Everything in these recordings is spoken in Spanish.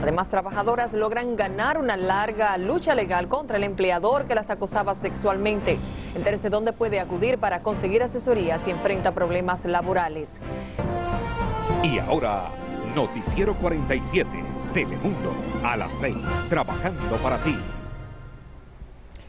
Además, trabajadoras logran ganar una larga lucha legal contra el empleador que las acosaba sexualmente. Entérese dónde puede acudir para conseguir asesoría si enfrenta problemas laborales. Y ahora, Noticiero 47, Telemundo, a las 6, trabajando para ti.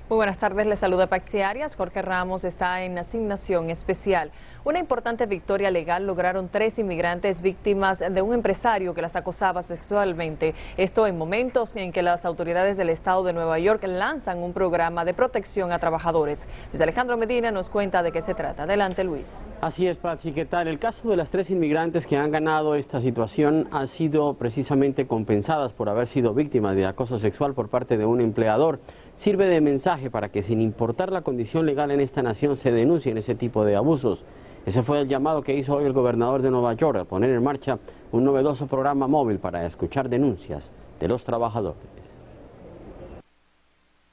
Muy buenas tardes, les saluda Paxi Arias. Jorge Ramos está en asignación especial. Una importante victoria legal lograron 3 inmigrantes víctimas de un empresario que las acosaba sexualmente. Esto en momentos en que las autoridades del estado de Nueva York lanzan un programa de protección a trabajadores. Luis Alejandro Medina nos cuenta de qué se trata. Adelante, Luis. Así es, Patsy, ¿qué tal? El caso de las 3 inmigrantes que han ganado esta situación han sido precisamente compensadas por haber sido víctimas de acoso sexual por parte de un empleador. Sirve de mensaje para que, sin importar la condición legal en esta nación, se denuncien ese tipo de abusos. Ese fue el llamado que hizo hoy el gobernador de Nueva York al poner en marcha un novedoso programa móvil para escuchar denuncias de los trabajadores.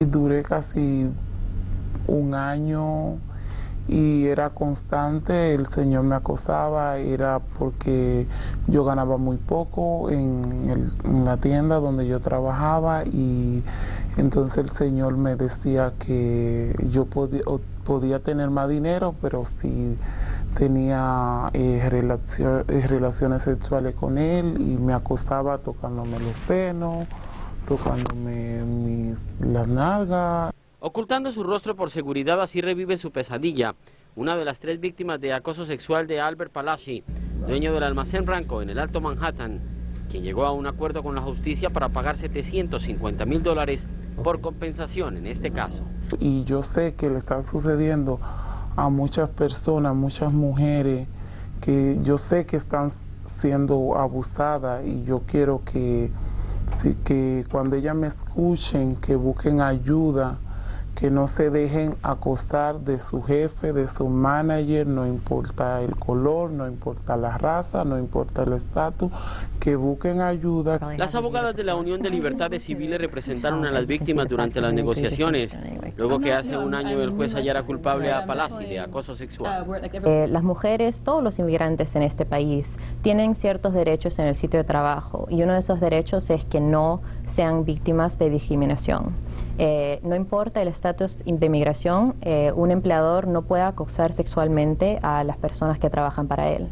Duré casi un año y era constante, el señor me acosaba, era porque yo ganaba muy poco en la tienda donde yo trabajaba, y entonces el señor me decía que yo podía tener más dinero, pero si tenía relaciones sexuales con él, y me acostaba tocándome los senos, tocándome las nalgas. Ocultando su rostro por seguridad, así revive su pesadilla. Una de las 3 víctimas de acoso sexual de Albert Palazzi, dueño del almacén Ranco en el Alto Manhattan, quien llegó a un acuerdo con la justicia para pagar $750,000 por compensación en este caso. Y yo sé que le está sucediendo a muchas personas, muchas mujeres, que yo sé que están siendo abusadas, y yo quiero que cuando ellas me escuchen, que busquen ayuda, que no se dejen acosar de su jefe, de su manager, no importa el color, no importa la raza, no importa el estatus, que busquen ayuda. Las abogadas de la Unión de Libertades Civiles representaron a las víctimas durante las negociaciones, luego que hace un año el juez hallara culpable a Palazzi de acoso sexual. Las mujeres, todos los inmigrantes en este país, tienen ciertos derechos en el sitio de trabajo, y uno de esos derechos es que no sean víctimas de discriminación. No importa el estatus de inmigración, un empleador no puede acosar sexualmente a las personas que trabajan para él.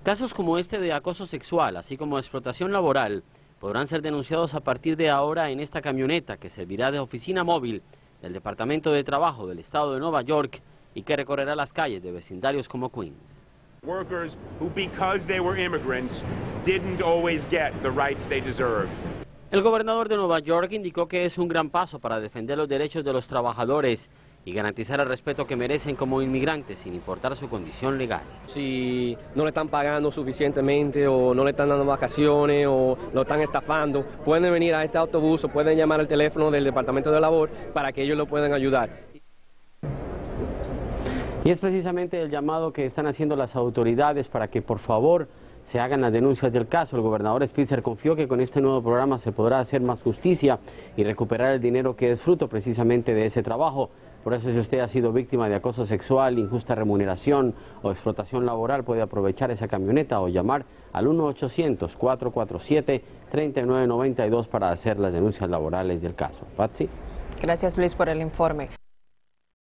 Casos como este de acoso sexual, así como explotación laboral, podrán ser denunciados a partir de ahora en esta camioneta que servirá de oficina móvil del Departamento de Trabajo del Estado de Nueva York y que recorrerá las calles de vecindarios como Queens. Workers who, because they were immigrants, didn't always get the rights they deserved. El gobernador de Nueva York indicó que es un gran paso para defender los derechos de los trabajadores y garantizar el respeto que merecen como inmigrantes sin importar su condición legal. Si no le están pagando suficientemente o no le están dando vacaciones o lo están estafando, pueden venir a este autobús o pueden llamar al teléfono del Departamento de Labor para que ellos lo puedan ayudar. Y es precisamente el llamado que están haciendo las autoridades para que por favor se hagan las denuncias del caso. El gobernador Spitzer confió que con este nuevo programa se podrá hacer más justicia y recuperar el dinero que es fruto precisamente de ese trabajo. Por eso, si usted ha sido víctima de acoso sexual, injusta remuneración o explotación laboral, puede aprovechar esa camioneta o llamar al 1-800-447-3992 para hacer las denuncias laborales del caso. Patsy. Gracias, Luis, por el informe.